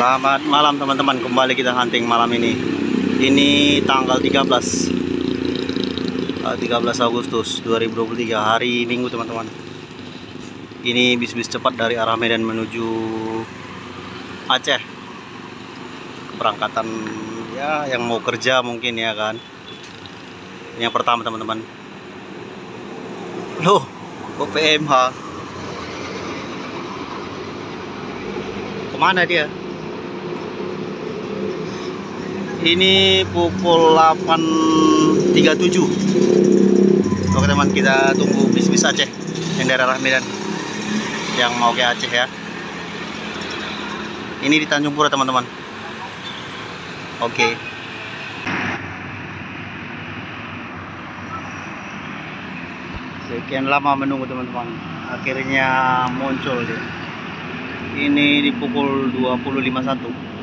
Selamat malam teman-teman, kembali kita hunting malam ini. Ini tanggal 13 Agustus 2023, hari Minggu teman-teman. Ini bis-bis cepat dari arah Medan menuju Aceh. Keberangkatan ya yang mau kerja mungkin ya kan. Ini yang pertama teman-teman. Loh, kok PMH? Kemana dia? Ini pukul 8.37. Oke teman, kita tunggu bis-bis Aceh yang dari arah Medan yang mau ke Aceh ya. Ini di Tanjung Pura teman-teman. Oke. Sekian lama menunggu teman-teman, akhirnya muncul dia. Ini di pukul 20.51.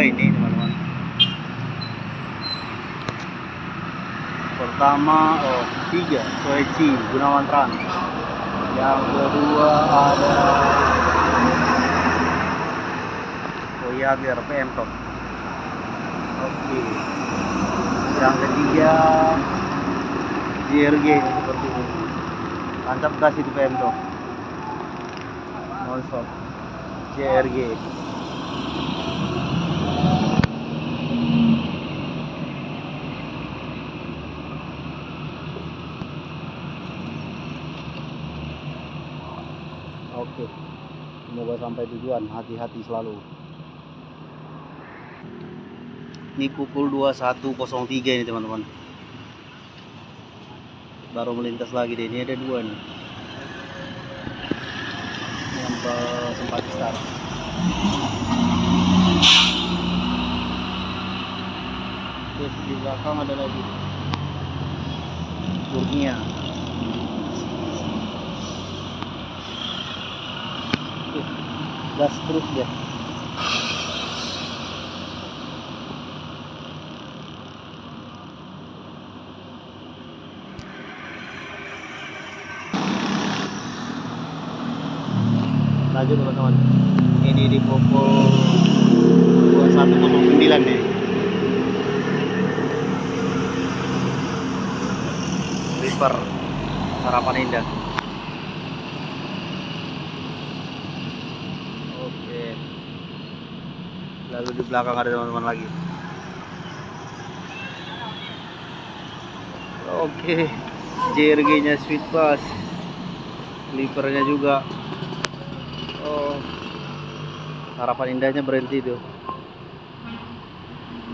Ini teman-teman, pertama tiga Soeci Gunawan Trans, yang kedua ada Voyager PM Top. Oke, yang ketiga JRG seperti ini, tancap gas itu PM Top non-stop JRG. Oke, semoga sampai tujuan, hati-hati selalu. Ini pukul 21.03 ini teman-teman, baru melintas lagi deh. Ini ada dua nih yang tempat start. Terus di belakang ada lagi Kurnia. Gas terus dia. Lanjut teman-teman. Ini di pukul 21.09 nih. River Harapan Indah. Lalu di belakang ada teman-teman lagi. Oke, JRG nya Sweet Pass, Clippernya juga. Oh, Harapan Indahnya berhenti tuh.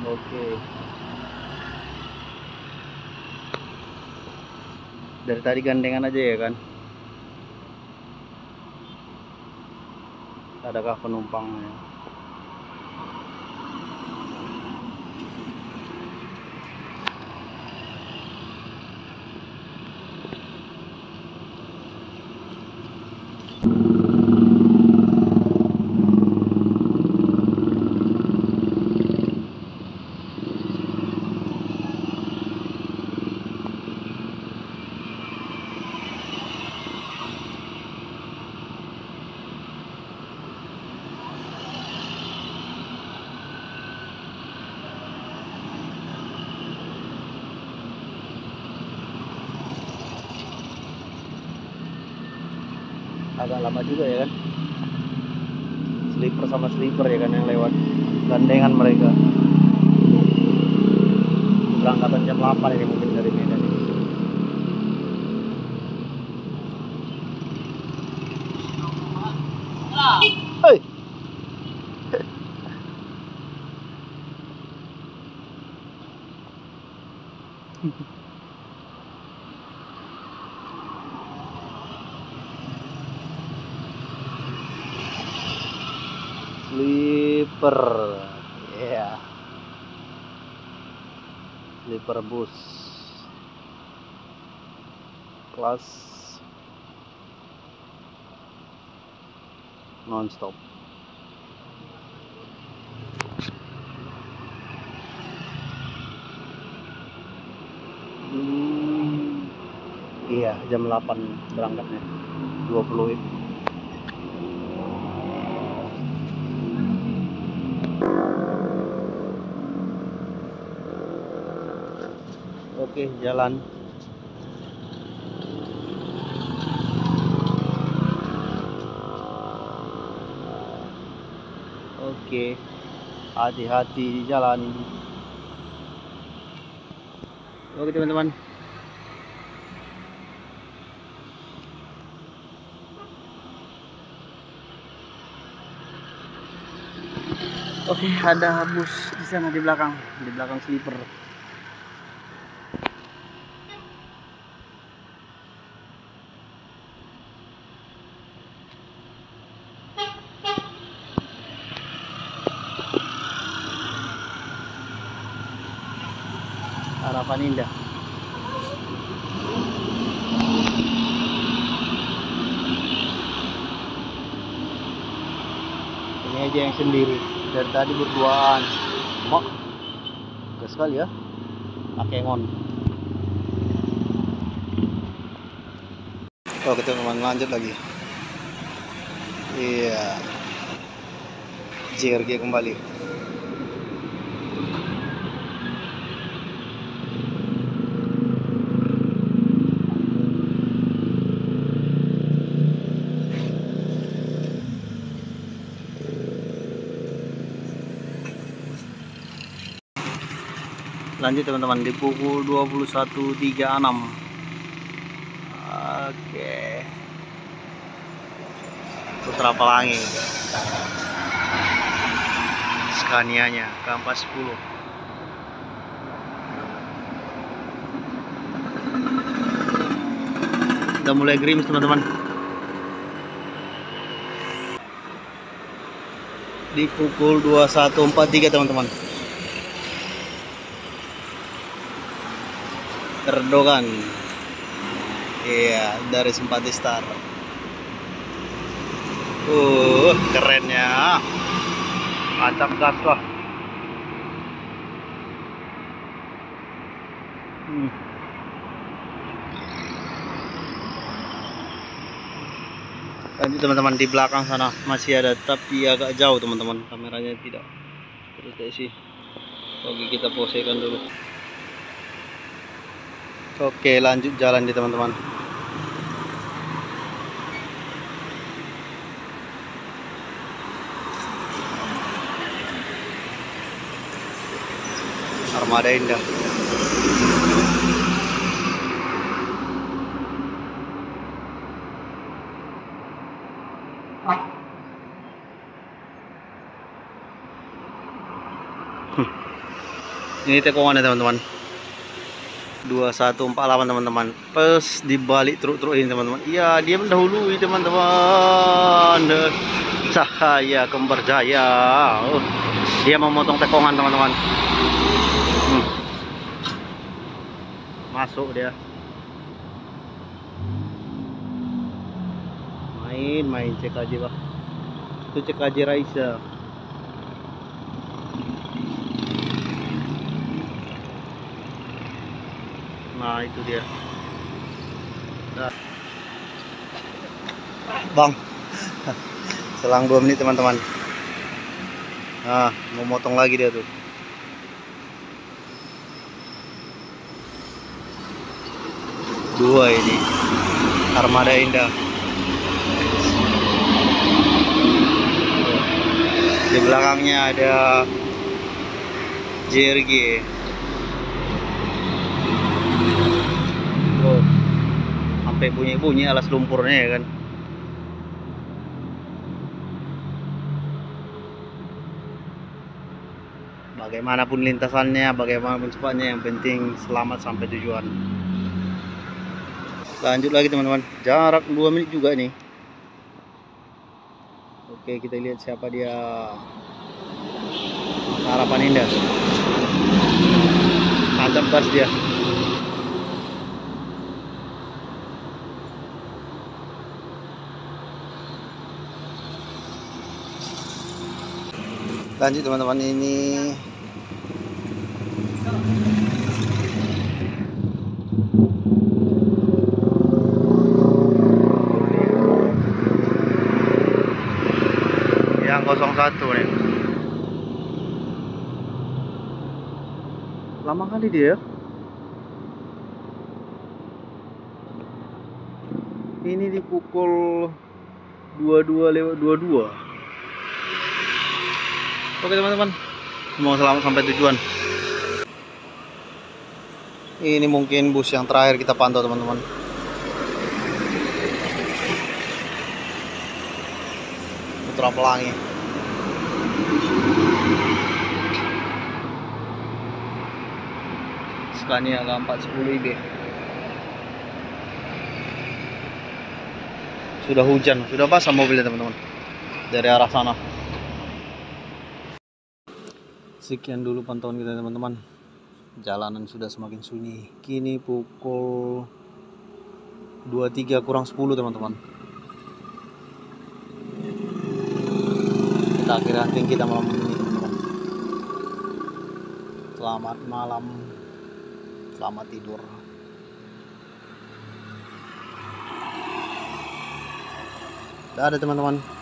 Oke, dari tadi gandengan aja ya kan. Adakah penumpangnya? Agak lama juga ya kan, sleeper sama sleeper ya kan yang lewat gandengan mereka. Berangkatan jam 8 ini mungkin dari Medan ini. Hei. Sleeper, ya, sleeper bus kelas non-stop. Iya, jam 8 berangkatnya. 20 itu. Oke, jalan. Oke, hati-hati di jalan. Oke teman-teman. Oke, ada bus di sana di belakang sleeper. Harapan Indah. Ini aja yang sendiri. Dari tadi berduaan. Mak, gas sekali ya. Akengon. Oke teman-teman, lanjut lagi. Iya. JRG kembali. Lanjut teman-teman di pukul 21.36. Oke. Putra Pelangi. Scania-nya K410. Udah mulai gerimis teman-teman. Di pukul 21.43 teman-teman. Erdogan. Iya, dari Simpati Star. Kerennya. Acak gas lah. Lanjut teman-teman, di belakang sana masih ada, tapi agak jauh teman-teman, kameranya tidak terdeteksi. Oke, kita posekan dulu. Oke, lanjut jalan di teman-teman. Armada Indah. Ini tekongannya teman-teman. 2148 teman-teman. Pas dibalik truk-truk ini teman-teman. Iya, dia mendahului teman-teman. Cahaya Kembar Jaya. Dia memotong tekongan teman-teman. Masuk dia. Main cek aja bah. Itu cek aja Raisa. Nah itu dia. Nah. Bang. Selang 2 menit teman-teman. Nah, mau motong lagi dia tuh. Dua ini. Armada Indah. Di belakangnya ada JRG. Sampai bunyi-bunyi alas lumpurnya ya kan. Bagaimanapun lintasannya, bagaimanapun cepatnya, yang penting selamat sampai tujuan. Lanjut lagi teman-teman, jarak 2 menit juga nih. Oke, kita lihat siapa dia. Harapan Indah. Mantap pas dia. Lanjut teman-teman, ini nih. Lama kali dia ya. Ini di pukul 22:22. Oke teman-teman, mau selamat sampai tujuan. Ini mungkin bus yang terakhir kita pantau teman-teman. Putra Pelangi. Scania K410 IB. Sudah hujan, sudah basah mobilnya teman-teman dari arah sana. Sekian dulu pantauan kita teman-teman. Jalanan sudah semakin sunyi. Kini pukul 23:10 teman-teman. Kita akhiri hunting kita malam ini teman-teman. Selamat malam, selamat tidur. Dadah teman-teman.